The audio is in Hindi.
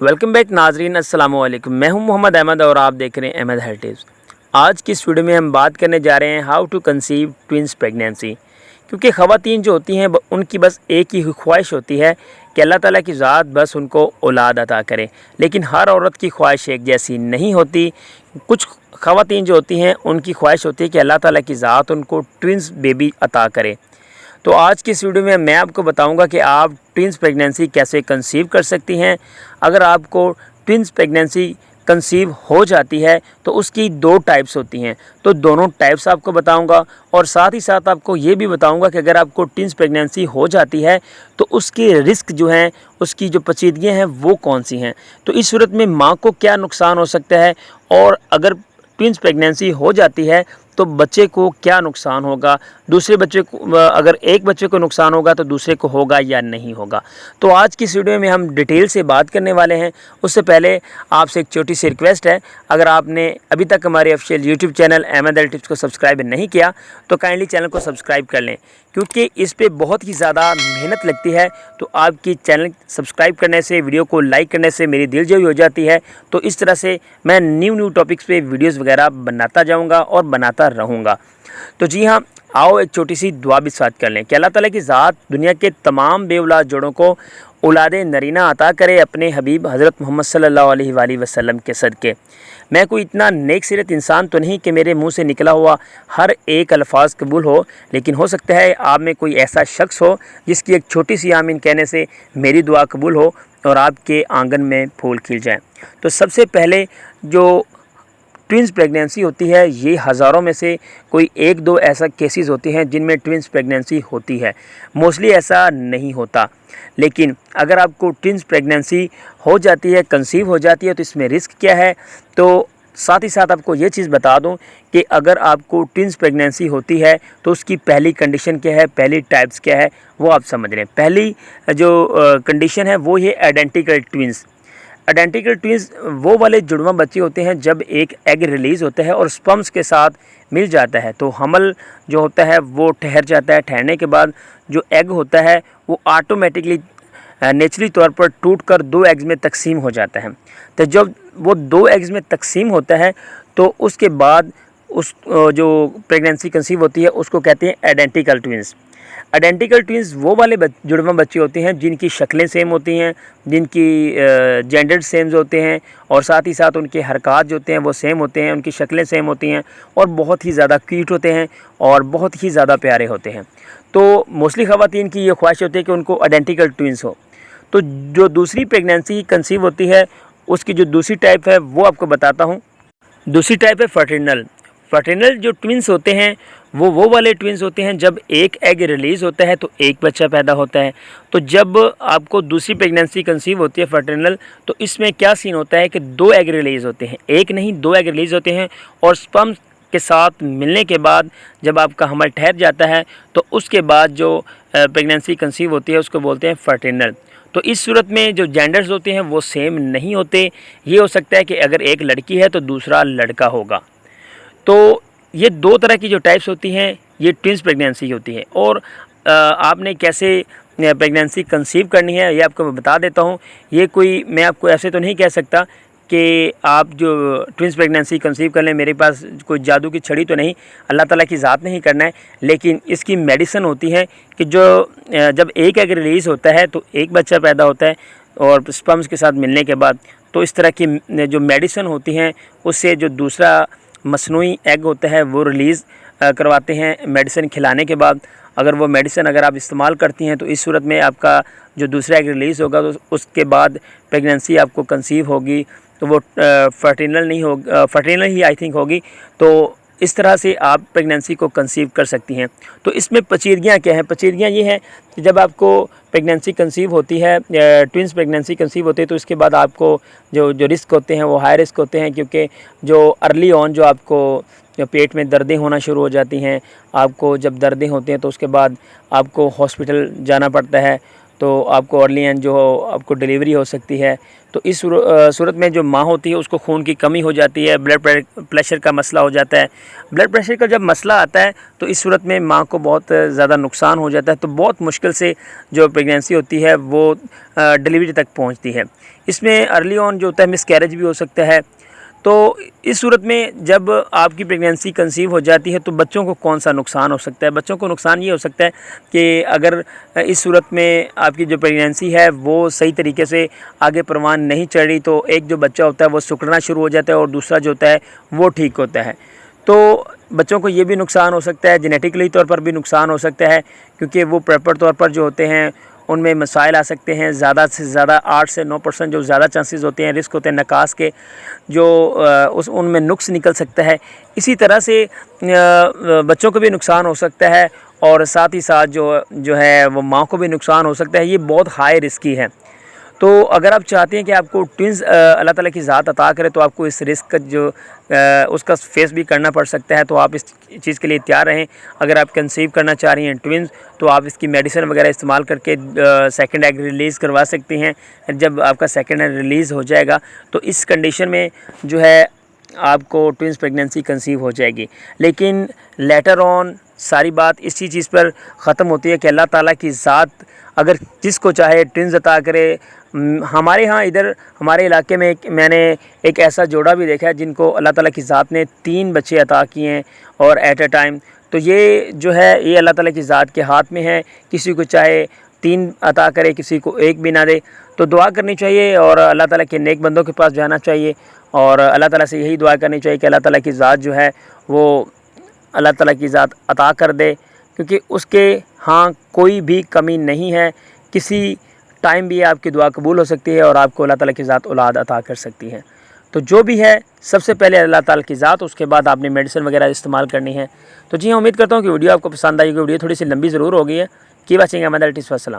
वेलकम बैक नाजरीन, अस्सलाम वालेकुम। मैं हूं मोहम्मद अहमद और आप देख रहे हैं अहमद हेल्थ टिप्स। आज की इस वीडियो में हम बात करने जा रहे हैं how to conceive twins pregnancy. क्योंकि ख़वातीन जो होती हैं उनकी बस एक ही ख्वाहिश होती है कि अल्लाह ताला की ज़ात बस उनको औलाद अता करे, लेकिन हर औरत की ख्वाहिश एक जैसी नहीं होती। कुछ ख़वातीन जो होती हैं उनकी ख्वाहिश होती है कि अल्लाह ताला की ज़ात उनको ट्विंस बेबी अता करे। तो आज की इस वीडियो में मैं आपको बताऊंगा कि आप ट्विंस प्रेगनेंसी कैसे कंसीव कर सकती हैं। अगर आपको ट्विंस प्रेगनेंसी कंसीव हो जाती है तो उसकी दो टाइप्स होती हैं, तो दोनों टाइप्स आपको बताऊंगा और साथ ही साथ आपको ये भी बताऊंगा कि अगर आपको ट्विंस प्रेगनेंसी हो जाती है तो उसके रिस्क जो हैं, उसकी जो पेचीदगियाँ हैं वो कौन सी हैं। तो इस सूरत में माँ को क्या नुकसान हो सकता है और अगर ट्विंस प्रेगनेंसी हो जाती है तो बच्चे को क्या नुकसान होगा, दूसरे बच्चे को अगर एक बच्चे को नुकसान होगा तो दूसरे को होगा या नहीं होगा। तो आज की इस वीडियो में हम डिटेल से बात करने वाले हैं। उससे पहले आपसे एक छोटी सी रिक्वेस्ट है, अगर आपने अभी तक हमारे official YouTube channel Ahmad health tips को सब्सक्राइब नहीं किया तो काइंडली चैनल को सब्सक्राइब कर लें, क्योंकि इस पर बहुत ही ज़्यादा मेहनत लगती है। तो आपकी चैनल सब्सक्राइब करने से, वीडियो को लाइक करने से मेरी दिलजोई हो जाती है। तो इस तरह से मैं न्यू टॉपिक्स पे वीडियोस वगैरह बनाता जाऊंगा और बनाता रहूँगा। तो जी हाँ, आओ एक छोटी सी दुआ भी साथ कर लें कि अल्लाह ताला की ज़ात दुनिया के तमाम बेऔलाद जोड़ों को औलाद नरीना अता करे अपने हबीब हज़रत मोहम्मद सल्लल्लाहु अलैहि वसल्लम के सदक़े। मैं कोई इतना नेक सीरत इंसान तो नहीं कि मेरे मुंह से निकला हुआ हर एक अल्फाज कबूल हो, लेकिन हो सकता है आप में कोई ऐसा शख्स हो जिसकी एक छोटी सी आमीन कहने से मेरी दुआ कबूल हो और आपके आंगन में फूल खिल जाएँ। तो सबसे पहले जो ट्विंस प्रेगनेंसी होती है, ये हज़ारों में से कोई एक दो ऐसा केसेस होते हैं जिनमें ट्विंस प्रेगनेंसी होती है। मोस्टली ऐसा नहीं होता, लेकिन अगर आपको ट्विंस प्रेगनेंसी हो जाती है, कंसीव हो जाती है, तो इसमें रिस्क क्या है। तो साथ ही साथ आपको ये चीज़ बता दूं कि अगर आपको ट्विंस प्रेगनेंसी होती है तो उसकी पहली कंडीशन क्या है, पहली टाइप्स क्या है, वो आप समझ रहे हैं। पहली जो कंडीशन है वो ये आइडेंटिकल ट्विंस। आइडेंटिकल ट्विंस वो वाले जुड़वा बच्चे होते हैं जब एक एग रिलीज़ होता है और स्पर्म्स के साथ मिल जाता है तो हमल जो होता है वो ठहर जाता है। ठहरने के बाद जो एग होता है वो ऑटोमेटिकली नेचुरली तौर पर टूटकर दो एग्स में तकसीम हो जाता है। तो जब वो दो एग्स में तकसीम होता है तो उसके बाद उस जो प्रेगनेंसी कंसीव होती है उसको कहते हैं आइडेंटिकल ट्विंस। आइडेंटिकल ट्विंस वो वाले जुड़वा बच्चे होते हैं जिनकी शक्लें सेम होती हैं, जिनकी जेंडर सेम होते हैं और साथ ही साथ उनके हरकत जो होते हैं वो सेम होते हैं, उनकी शक्लें सेम होती हैं और बहुत ही ज़्यादा क्यूट होते हैं और बहुत ही ज़्यादा प्यारे होते हैं। तो मोस्टली ख़वातीन की ये ख्वाहिश होती है कि उनको आइडेंटिकल ट्विंस हो। तो जो दूसरी प्रेगनेंसी कंसीव होती है उसकी जो दूसरी टाइप है वो आपको बताता हूँ। दूसरी टाइप है फर्टिनल। फर्टिनल जो ट्विंस होते हैं वो वाले ट्विंस होते हैं जब एक एग रिलीज़ होता है तो एक बच्चा पैदा होता है। तो जब आपको दूसरी प्रेगनेंसी कंसीव होती है फर्टिनल, तो इसमें क्या सीन होता है कि दो एग रिलीज़ होते हैं, एक नहीं दो एग रिलीज़ होते हैं और स्पर्म के साथ मिलने के बाद जब आपका हमल ठहर जाता है तो उसके बाद जो प्रेगनेंसी कंसीव होती है उसको बोलते हैं फर्टिनल। तो इस सूरत में जो जेंडर्स होते हैं वो सेम नहीं होते। ये हो सकता है कि अगर एक लड़की है तो दूसरा लड़का होगा। तो ये दो तरह की जो टाइप्स होती हैं ये ट्विंस प्रेगनेंसी होती है। और आपने कैसे प्रेगनेंसी कंसीव करनी है ये आपको मैं बता देता हूँ। ये कोई मैं आपको ऐसे तो नहीं कह सकता कि आप जो ट्विंस प्रेगनेंसी कंसीव कर लें, मेरे पास कोई जादू की छड़ी तो नहीं, अल्लाह ताला की ज़ात नहीं करना है। लेकिन इसकी मेडिसिन होती है कि जो जब एक एग रिलीज़ होता है तो एक बच्चा पैदा होता है और स्पर्म्स के साथ मिलने के बाद तो इस तरह की जो मेडिसिन होती हैं उससे जो दूसरा मसनूई एग होता है वो रिलीज़ करवाते हैं मेडिसिन खिलाने के बाद। अगर वो मेडिसिन अगर आप इस्तेमाल करती हैं तो इस सूरत में आपका जो दूसरा एग रिलीज़ होगा तो उसके बाद प्रेगनेंसी आपको कंसीव होगी तो वो फर्टिनल नहीं होगी, फर्टिनल ही आई थिंक होगी। तो इस तरह से आप प्रेगनेंसी को कंसीव कर सकती हैं। तो इसमें पेचीदगियाँ क्या हैं? पेचीदगियाँ ये हैं कि जब आपको प्रेगनेंसी कंसीव होती है, ट्विंस प्रेगनेंसी कंसीव होती है, तो इसके बाद आपको जो रिस्क होते हैं वो हाई रिस्क होते हैं, क्योंकि जो अर्ली ऑन जो आपको जो पेट में दर्दें होना शुरू हो जाती हैं, आपको जब दर्दें होती हैं तो उसके बाद आपको हॉस्पिटल जाना पड़ता है। तो आपको अर्ली एंड जो आपको डिलीवरी हो सकती है। तो इस सूरत में जो माँ होती है उसको खून की कमी हो जाती है, ब्लड प्रेशर का मसला हो जाता है। ब्लड प्रेशर का जब मसला आता है तो इस सूरत में माँ को बहुत ज़्यादा नुकसान हो जाता है। तो बहुत मुश्किल से जो प्रेगनेंसी होती है वो डिलीवरी तक पहुँचती है, इसमें अर्ली ऑन जो होता है मिसकैरेज भी हो सकता है। तो इस सूरत में जब आपकी प्रेगनेंसी कंसीव हो जाती है तो बच्चों को कौन सा नुकसान हो सकता है? बच्चों को नुकसान ये हो सकता है कि अगर इस सूरत में आपकी जो प्रेगनेंसी है वो सही तरीके से आगे परवान नहीं चढ़ रही तो एक जो बच्चा होता है वो सिकुड़ना शुरू हो जाता है और दूसरा जो होता है वो ठीक होता है। तो बच्चों को ये भी नुकसान हो सकता है, जेनेटिकली तौर पर भी नुकसान हो सकता है, क्योंकि वो प्रॉपर तौर पर जो होते हैं उनमें मसाइल आ सकते हैं। ज़्यादा से ज़्यादा 8 से 9% जो ज़्यादा चांसेस होते हैं, रिस्क होते हैं नकास के, जो उनमें नुक्स निकल सकता है। इसी तरह से बच्चों को भी नुकसान हो सकता है और साथ ही साथ जो है वो माँ को भी नुकसान हो सकता है। ये बहुत हाई रिस्की है। तो अगर आप चाहते हैं कि आपको ट्विंस अल्लाह ताला की ज़ात अता करे तो आपको इस रिस्क का जो उसका फेस भी करना पड़ सकता है। तो आप इस चीज़ के लिए तैयार रहें। अगर आप कंसीव करना चाह रही हैं ट्विंस तो आप इसकी मेडिसिन वगैरह इस्तेमाल करके सेकंड एग रिलीज़ करवा सकती हैं। जब आपका सेकंड एग रिलीज़ हो जाएगा तो इस कंडीशन में जो है आपको ट्विंस प्रेगनेंसी कंसीव हो जाएगी। लेकिन लेटर ऑन सारी बात इसी चीज़ पर ख़त्म होती है कि अल्लाह ताला की ज़ात अगर जिसको चाहे ट्विंस अता करे। हमारे यहाँ इधर हमारे इलाके में मैंने एक ऐसा जोड़ा भी देखा है जिनको अल्लाह ताला की ज़ात ने 3 बच्चे अता किए हैं और एट अ टाइम। तो ये जो है ये अल्लाह ताला की ज़ात के हाथ में है। किसी को चाहे 3 अता करे, किसी को 1 भी ना दे। तो दुआ करनी चाहिए और अल्लाह ताला के नेक बंदों के पास जाना चाहिए और अल्लाह ताला से यही दुआ करनी चाहिए कि अल्लाह ताला की ज़ात जो है वो अल्लाह ताला की ज़ात अता कर दे, क्योंकि उसके हाँ कोई भी कमी नहीं है। किसी टाइम भी आपकी दुआ कबूल हो सकती है और आपको अल्लाह ताला की ज़ात औलाद अता कर सकती है। तो जो भी है सबसे पहले अल्लाह ताला की ज़ात, उसके बाद आपने मेडिसिन वगैरह इस्तेमाल करनी है। तो जी हाँ, उम्मीद करता हूँ कि वीडियो आपको पसंद आई होगी। वीडियो थोड़ी सी लंबी ज़रूर हो गई है। की वाचिंग अहमद हेल्थ टिप्स। वस्सलाम।